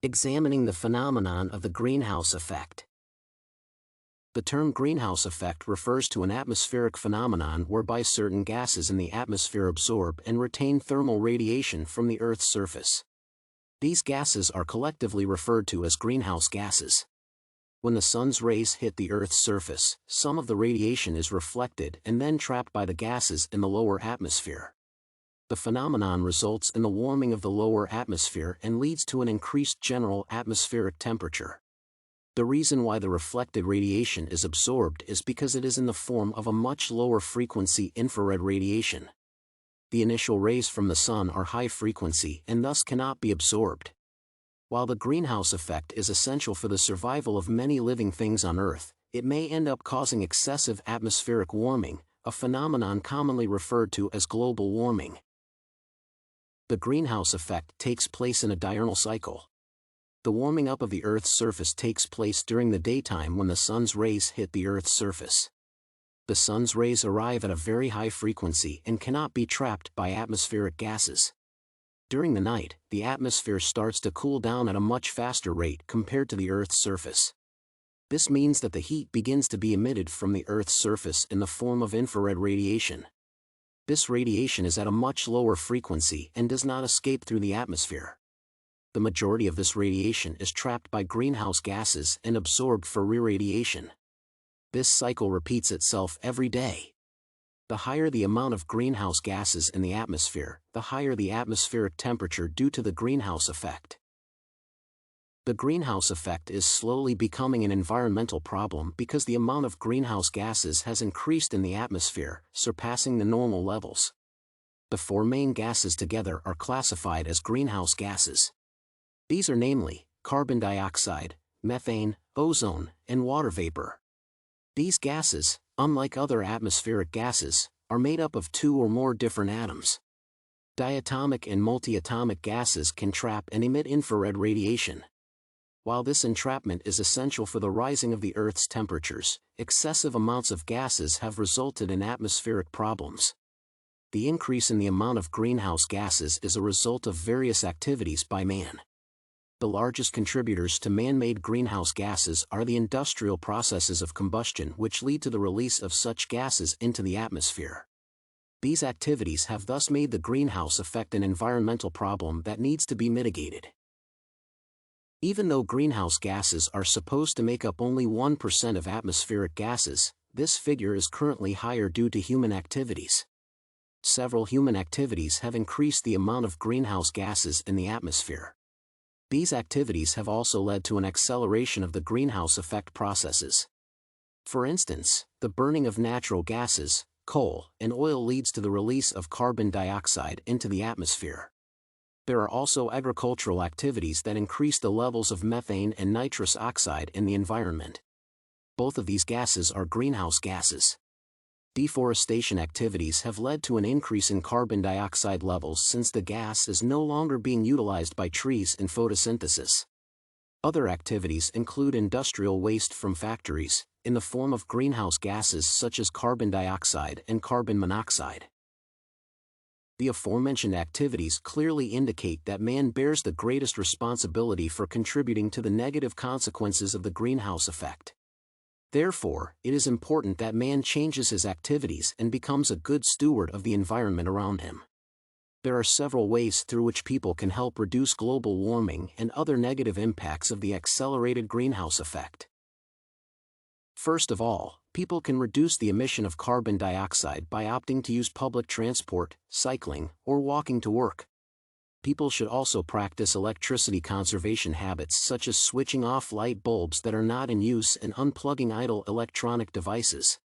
Examining the phenomenon of the greenhouse effect. The term greenhouse effect refers to an atmospheric phenomenon whereby certain gases in the atmosphere absorb and retain thermal radiation from the Earth's surface. These gases are collectively referred to as greenhouse gases. When the sun's rays hit the Earth's surface, some of the radiation is reflected and then trapped by the gases in the lower atmosphere. The phenomenon results in the warming of the lower atmosphere and leads to an increased general atmospheric temperature. The reason why the reflected radiation is absorbed is because it is in the form of a much lower frequency infrared radiation. The initial rays from the sun are high frequency and thus cannot be absorbed. While the greenhouse effect is essential for the survival of many living things on Earth, it may end up causing excessive atmospheric warming, a phenomenon commonly referred to as global warming. The greenhouse effect takes place in a diurnal cycle. The warming up of the Earth's surface takes place during the daytime when the sun's rays hit the Earth's surface. The sun's rays arrive at a very high frequency and cannot be trapped by atmospheric gases. During the night, the atmosphere starts to cool down at a much faster rate compared to the Earth's surface. This means that the heat begins to be emitted from the Earth's surface in the form of infrared radiation. This radiation is at a much lower frequency and does not escape through the atmosphere. The majority of this radiation is trapped by greenhouse gases and absorbed for re-radiation. This cycle repeats itself every day. The higher the amount of greenhouse gases in the atmosphere, the higher the atmospheric temperature due to the greenhouse effect. The greenhouse effect is slowly becoming an environmental problem because the amount of greenhouse gases has increased in the atmosphere, surpassing the normal levels. The four main gases together are classified as greenhouse gases. These are namely, carbon dioxide, methane, ozone, and water vapor. These gases, unlike other atmospheric gases, are made up of two or more different atoms. Diatomic and multiatomic gases can trap and emit infrared radiation. While this entrapment is essential for the rising of the Earth's temperatures, excessive amounts of gases have resulted in atmospheric problems. The increase in the amount of greenhouse gases is a result of various activities by man. The largest contributors to man-made greenhouse gases are the industrial processes of combustion which lead to the release of such gases into the atmosphere. These activities have thus made the greenhouse effect an environmental problem that needs to be mitigated. Even though greenhouse gases are supposed to make up only 1% of atmospheric gases, this figure is currently higher due to human activities. Several human activities have increased the amount of greenhouse gases in the atmosphere. These activities have also led to an acceleration of the greenhouse effect processes. For instance, the burning of natural gases, coal, and oil leads to the release of carbon dioxide into the atmosphere. There are also agricultural activities that increase the levels of methane and nitrous oxide in the environment. Both of these gases are greenhouse gases. Deforestation activities have led to an increase in carbon dioxide levels since the gas is no longer being utilized by trees in photosynthesis. Other activities include industrial waste from factories, in the form of greenhouse gases such as carbon dioxide and carbon monoxide. The aforementioned activities clearly indicate that man bears the greatest responsibility for contributing to the negative consequences of the greenhouse effect. Therefore, it is important that man changes his activities and becomes a good steward of the environment around him. There are several ways through which people can help reduce global warming and other negative impacts of the accelerated greenhouse effect. First of all, people can reduce the emission of carbon dioxide by opting to use public transport, cycling, or walking to work. People should also practice electricity conservation habits such as switching off light bulbs that are not in use and unplugging idle electronic devices.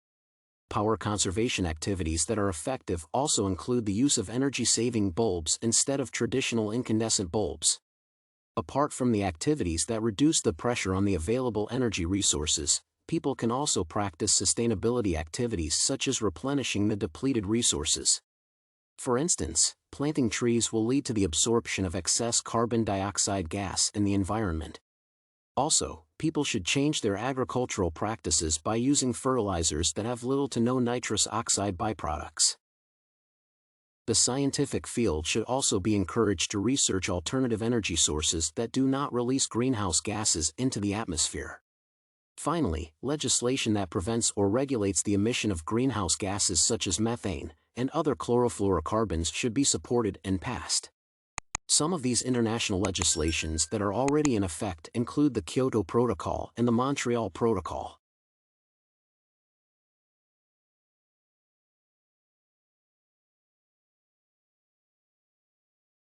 Power conservation activities that are effective also include the use of energy-saving bulbs instead of traditional incandescent bulbs. Apart from the activities that reduce the pressure on the available energy resources, people can also practice sustainability activities such as replenishing the depleted resources. For instance, planting trees will lead to the absorption of excess carbon dioxide gas in the environment. Also, people should change their agricultural practices by using fertilizers that have little to no nitrous oxide byproducts. the scientific field should also be encouraged to research alternative energy sources that do not release greenhouse gases into the atmosphere. Finally, legislation that prevents or regulates the emission of greenhouse gases such as methane and other chlorofluorocarbons should be supported and passed. Some of these international legislations that are already in effect include the Kyoto Protocol and the Montreal Protocol.